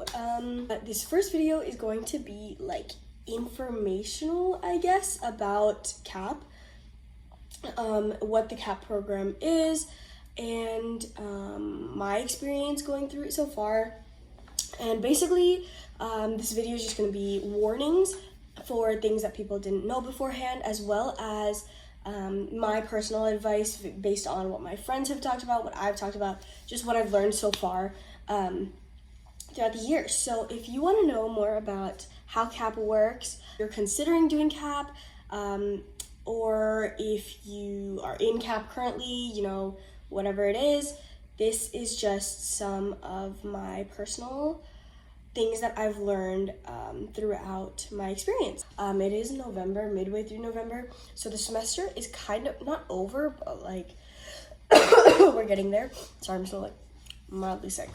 So this first video is going to be like informational, I guess, about CAP, what the CAP program is, and my experience going through it so far. And basically, this video is just going to be warnings for things that people didn't know beforehand, as well as my personal advice based on what my friends have talked about, what I've talked about, just what I've learned so far throughout the year. So if you want to know more about how CAP works, if you're considering doing CAP, or if you are in CAP currently, whatever it is, this is just some of my personal things that I've learned throughout my experience. It is November, midway through November, so the semester is kind of not over, but like we're getting there. Sorry, I'm still like mildly sick.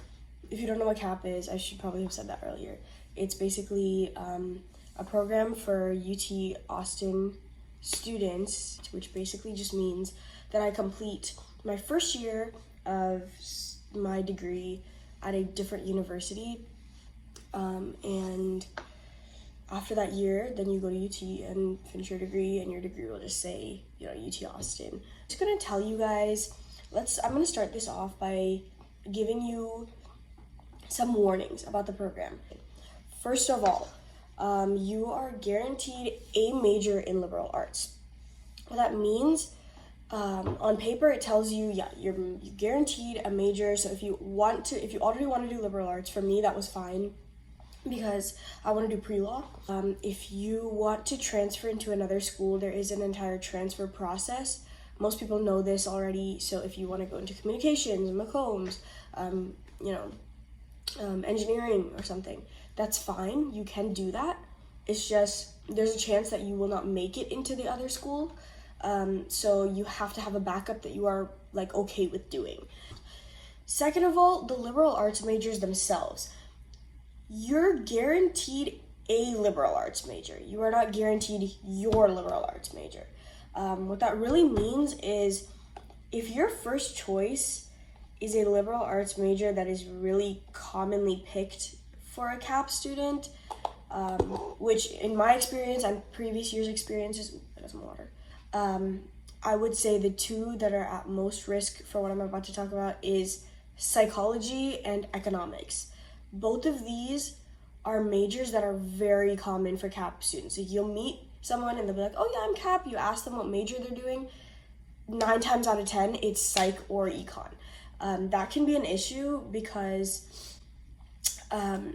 If you don't know what CAP is, I should probably have said that earlier. It's basically a program for UT Austin students, which basically just means that I complete my first year of my degree at a different university. And after that year, then you go to UT and finish your degree, and your degree will just say, UT Austin. I'm just gonna tell you guys, I'm gonna start this off by giving you some warnings about the program. First of all, you are guaranteed a major in liberal arts. What that means, on paper, it tells you, you're guaranteed a major. So if you already want to do liberal arts, for me, that was fine, because I want to do pre-law. If you want to transfer into another school, there is an entire transfer process. Most people know this already. So if you want to go into communications, Macombs, engineering or something, that's fine. You can do that. It's just there's a chance that you will not make it into the other school. So you have to have a backup that you are okay with doing. Second of all, the liberal arts majors themselves. You're guaranteed a liberal arts major. You are not guaranteed your liberal arts major. What that really means is if your first choice is a liberal arts major that is really commonly picked for a CAP student, which in my experience and previous years' experiences, some water. I would say the two that are at most risk for what I'm about to talk about is psychology and economics. Both of these are majors that are very common for CAP students. So you'll meet someone and they'll be like, oh yeah, I'm CAP. You ask them what major they're doing. 9 times out of 10, it's psych or econ. That can be an issue because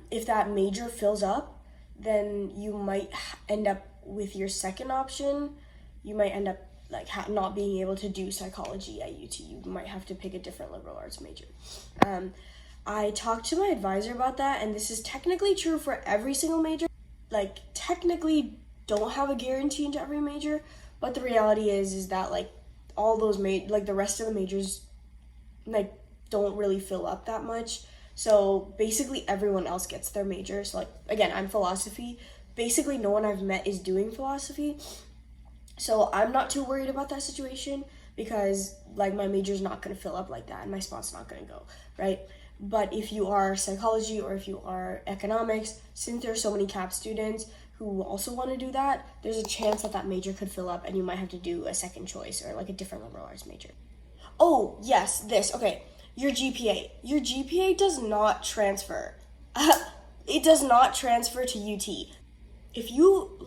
if that major fills up, then you might end up with your second option. You might end up not being able to do psychology at UT. You might have to pick a different liberal arts major. I talked to my advisor about that, and this is technically true for every single major. Technically don't have a guarantee into every major, but the reality is that all those the rest of the majors don't really fill up that much. So basically everyone else gets their major. So again, I'm philosophy. Basically no one I've met is doing philosophy. So I'm not too worried about that situation because my major's not going to fill up like that and my spot's not going to go, right? But if you are psychology or if you are economics, since there are so many CAP students who also want to do that, there's a chance that major could fill up and you might have to do a second choice or a different liberal arts major. Oh, yes, okay. Your GPA. Your GPA does not transfer. It does not transfer to UT. If you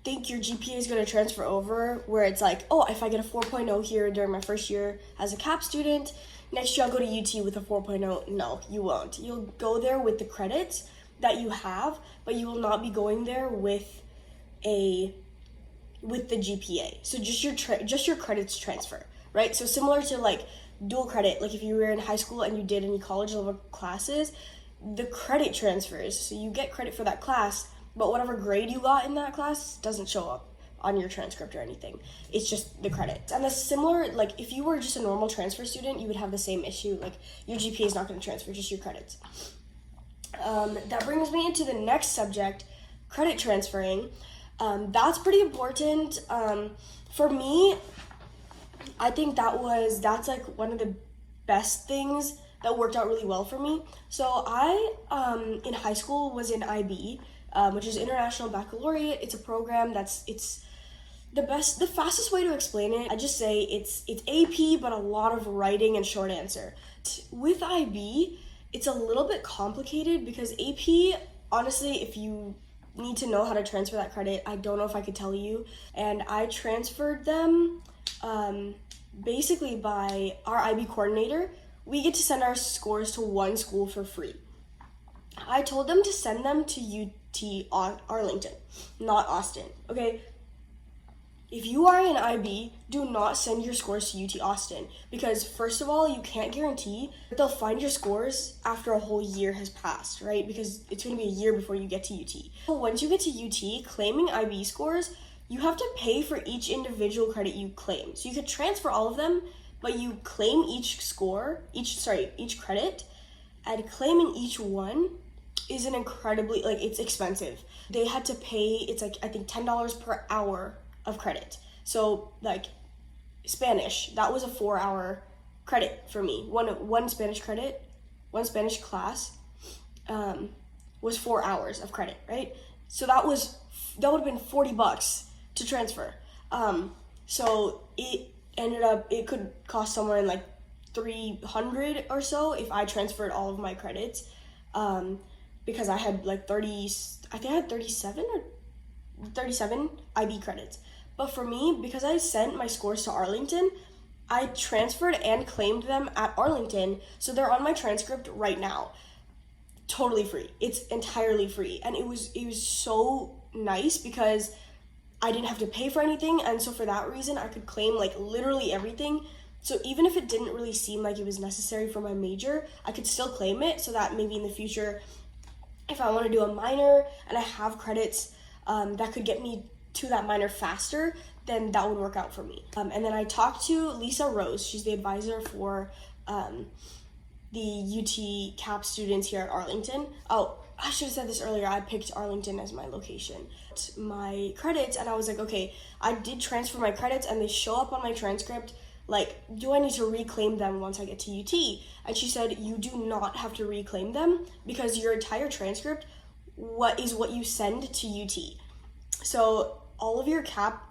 think your GPA is going to transfer over, where it's if I get a 4.0 here during my first year as a CAP student, next year I'll go to UT with a 4.0. No, you won't. You'll go there with the credits that you have, but you will not be going there with the GPA. So just your credits transfer, right? So similar to dual credit, if you were in high school and you did any college level classes, the credit transfers. So you get credit for that class, but whatever grade you got in that class doesn't show up on your transcript or anything. It's just the credits. And the similar, if you were just a normal transfer student, you would have the same issue. Your GPA is not going to transfer, just your credits. That brings me into the next subject, credit transferring. That's pretty important. For me, I think that's one of the best things that worked out really well for me. So I, in high school, was in IB, which is International Baccalaureate. It's a program it's the fastest way to explain it, I just say it's AP, but a lot of writing and short answer. With IB, it's a little bit complicated because AP, honestly, if you need to know how to transfer that credit, I don't know if I could tell you. And I transferred them basically by our IB coordinator. We get to send our scores to one school for free. I told them to send them to UT Arlington, not Austin, okay? If you are in IB, do not send your scores to UT Austin because first of all, you can't guarantee that they'll find your scores after a whole year has passed, right? Because it's going to be a year before you get to UT. So once you get to UT, claiming IB scores, you have to pay for each individual credit you claim. So you could transfer all of them, but you claim each credit, and claiming each one is an incredibly, it's expensive. They had to pay, it's I think $10 per hour of credit. So Spanish, that was a 4-hour credit for me. One Spanish class was 4 hours of credit, right? So that would have been $40 to transfer. So it ended up, it could cost somewhere in $300 or so if I transferred all of my credits, because I had 37 IB credits. But for me, because I sent my scores to Arlington, I transferred and claimed them at Arlington, so they're on my transcript right now. Totally free. It's entirely free. And it was so nice because I didn't have to pay for anything, and so for that reason, I could claim literally everything. So even if it didn't really seem like it was necessary for my major, I could still claim it so that maybe in the future, if I want to do a minor and I have credits that could get me to that minor faster, then that would work out for me. And then I talked to Lisa Rose. She's the advisor for the UT CAP students here at Arlington. Oh, I should have said this earlier. I picked Arlington as my location. My credits, and I was like, okay, I did transfer my credits and they show up on my transcript. Do I need to reclaim them once I get to UT? And she said, you do not have to reclaim them because your entire transcript what you send to UT. So all of your CAP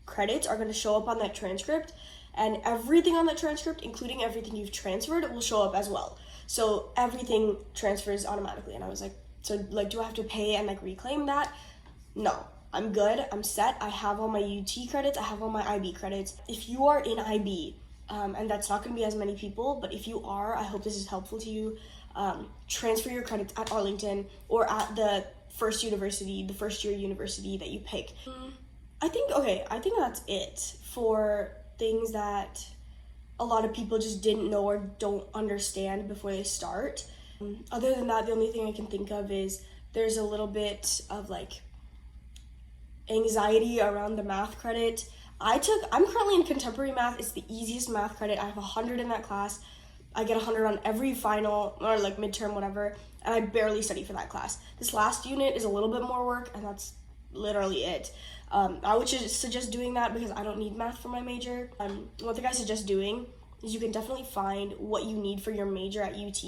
credits are going to show up on that transcript, and everything on that transcript, including everything you've transferred, will show up as well. So everything transfers automatically. And I was like, so do I have to pay and reclaim that? No, I'm good. I'm set. I have all my UT credits. I have all my IB credits. If you are in IB, and that's not going to be as many people, but if you are, I hope this is helpful to you. Transfer your credits at Arlington or at the first year university that you pick. I think that's it for things that a lot of people just didn't know or don't understand before they start. Other than that, the only thing I can think of is there's a little bit of anxiety around the math credit. I'm currently in contemporary math. It's the easiest math credit. I have 100 in that class. I get 100 on every final or midterm, whatever, and I barely study for that class. This last unit is a little bit more work, and that's literally it. I would suggest doing that because I don't need math for my major. One thing I suggest doing is you can definitely find what you need for your major at UT.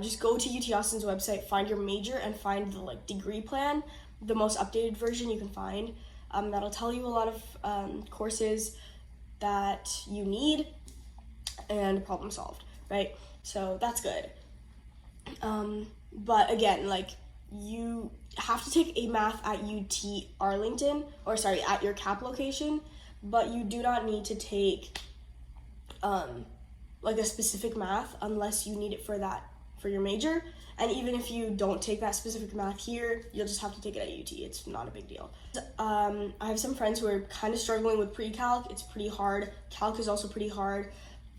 Just go to UT Austin's website, find your major, and find the degree plan, the most updated version you can find. That'll tell you a lot of courses that you need and problem solved, right? So that's good. But again, you have to take a math at UT Arlington, at your CAP location, but you do not need to take a specific math unless you need it for your major. And even if you don't take that specific math here, you'll just have to take it at UT. It's not a big deal. I have some friends who are kind of struggling with pre-calc. It's pretty hard. Calc is also pretty hard.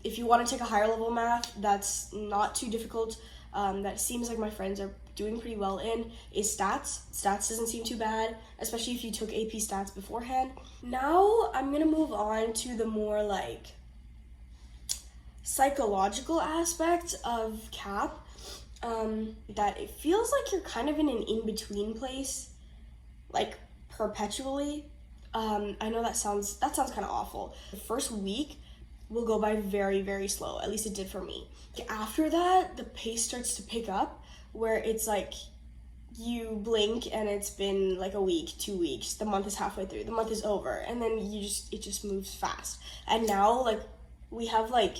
If you want to take a higher level math, that's not too difficult. That seems like my friends are doing pretty well in is stats. Stats doesn't seem too bad, especially if you took AP stats beforehand. Now I'm gonna move on to the more psychological aspect of CAP. That it feels like you're kind of in an in-between place, perpetually. I know that sounds kind of awful. The first week, will go by very, very slow. At least it did for me. After that, the pace starts to pick up, where it's like you blink and it's been like a week, 2 weeks, the month is halfway through, the month is over, and then it just moves fast. And now, like, we have like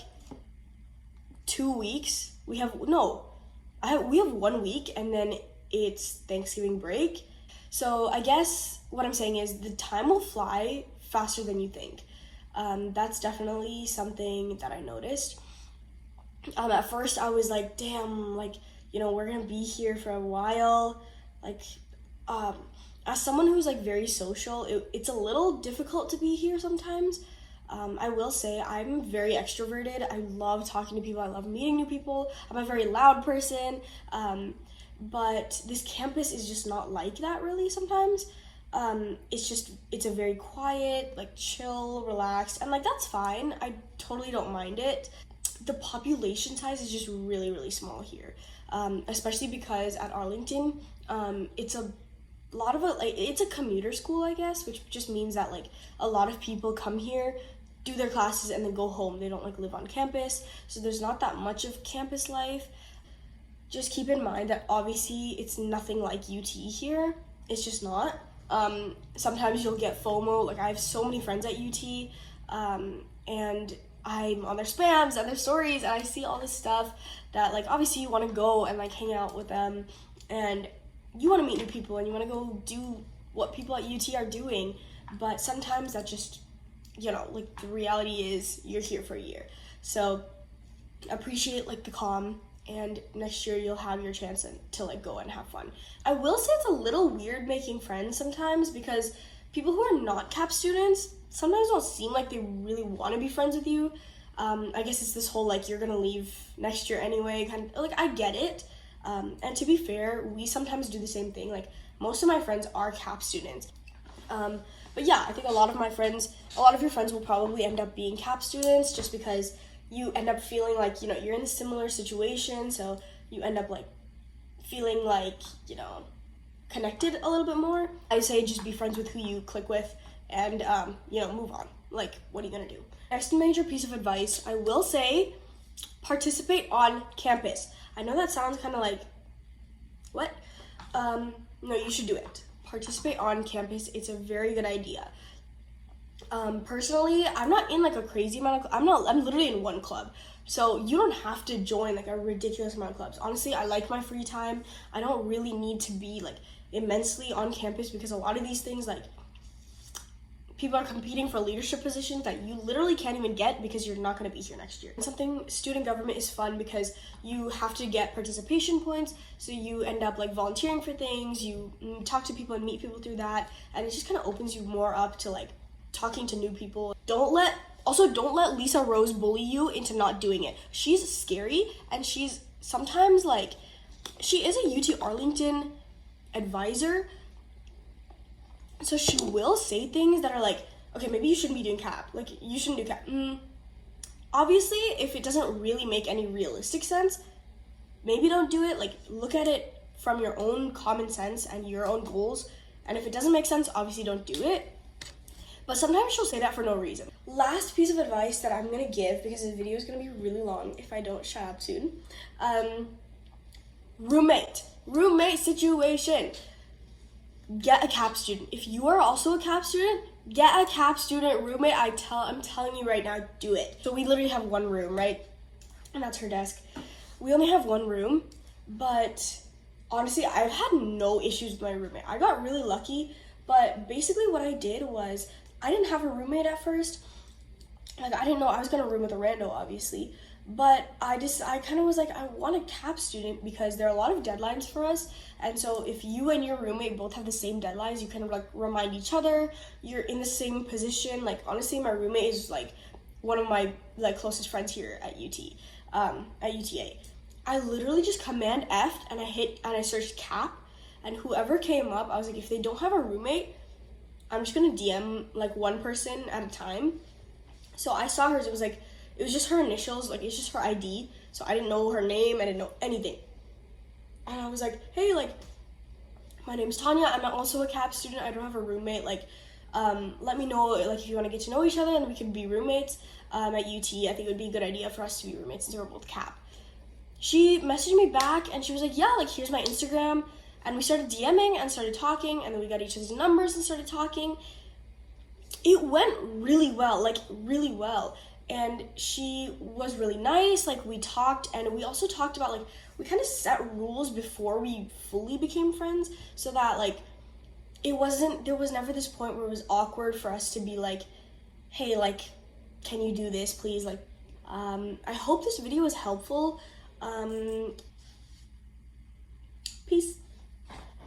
2 weeks. We have 1 week, and then it's Thanksgiving break. So I guess what I'm saying is the time will fly faster than you think. That's definitely something that I noticed. At first I was like, damn, like, you know, we're gonna be here for a while. Like, as someone who's like very social, it's a little difficult to be here sometimes. I will say I'm very extroverted. I love talking to people. I love meeting new people. I'm a very loud person. But this campus is just not like that really sometimes. It's a very quiet, like chill, relaxed, and like that's fine. I totally don't mind it. The population size is just really, really small here. Especially because at Arlington, it's a commuter school, I guess, which just means that like a lot of people come here, do their classes, and then go home. They don't like live on campus, so there's not that much of campus life. Just keep in mind that obviously it's nothing like UT here. It's just not. Sometimes you'll get FOMO. Like I have so many friends at UT, and I'm on their spams and their stories, and I see all this stuff that like obviously you want to go and like hang out with them, and you want to meet new people, and you want to go do what people at UT are doing. But sometimes that just, you know, like the reality is you're here for a year. So appreciate like the calm, and next year you'll have your chance to like go and have fun. I will say it's a little weird making friends sometimes, because people who are not CAP students sometimes don't seem like they really want to be friends with you. I guess it's this whole like you're gonna leave next year anyway kind of, like I get it. And to be fair, we sometimes do the same thing. Like most of my friends are CAP students. But yeah, I think a lot of your friends will probably end up being CAP students, just because you end up feeling like, you know, you're in a similar situation, so you end up like feeling like, you know, connected a little bit more. I say just be friends with who you click with, and you know, move on. Like, what are you gonna do? Next major piece of advice, I will say, participate on campus. I know that sounds kind of like, what? No, you should do it. Participate on campus. It's a very good idea. Personally, I'm not in like a crazy amount of, I'm literally in one club. So you don't have to join like a ridiculous amount of clubs. Honestly, I like my free time. I don't really need to be like immensely on campus, because a lot of these things, like, people are competing for leadership positions that you literally can't even get because you're not going to be here next year. Student government is fun because you have to get participation points, so you end up like volunteering for things, you talk to people and meet people through that, and it just kind of opens you more up to like talking to new people. Don't let Lisa Rose bully you into not doing it. She's scary, and she's sometimes like, she is a UT Arlington advisor, so she will say things that are like, okay, maybe you shouldn't be doing CAP. Like, you shouldn't do CAP. Obviously, if it doesn't really make any realistic sense, maybe don't do it. Like, look at it from your own common sense and your own goals. And if it doesn't make sense, obviously don't do it. But sometimes she'll say that for no reason. Last piece of advice that I'm going to give, because this video is going to be really long if I don't shut up soon. Roommate situation. Get a CAP student. If you are also a CAP student, get a CAP student roommate. I'm telling you right now, do it. So we literally have one room, right? And that's her desk. We only have one room, but honestly, I've had no issues with my roommate. I got really lucky, but basically what I did was, I didn't have a roommate at first. Like, I didn't know I was gonna room with a rando, obviously. But I kind of was like, I want a CAP student because there are a lot of deadlines for us. And so if you and your roommate both have the same deadlines, you kind of like remind each other, you're in the same position. Like, honestly, my roommate is like one of my like closest friends here at UTA. I literally just Command F and I searched CAP, and whoever came up, I was like, if they don't have a roommate, I'm just gonna DM like one person at a time. So I saw hers, it was just her initials, like it's just her ID. So I didn't know her name, I didn't know anything. And I was like, hey, like, my name's Tanya, I'm also a CAP student, I don't have a roommate, like, let me know, like, if you want to get to know each other and we can be roommates. at UT, I think it would be a good idea for us to be roommates since we're both Cap. She messaged me back and she was like, yeah, like here's my Instagram. And we started DMing and started talking, and then we got each other's numbers and started talking. It went really well, like really well. And she was really nice, like we talked, and we also talked about, like, we kind of set rules before we fully became friends, so that, like, there was never this point where it was awkward for us to be like, hey, like, can you do this, please? Like, I hope this video was helpful. Peace.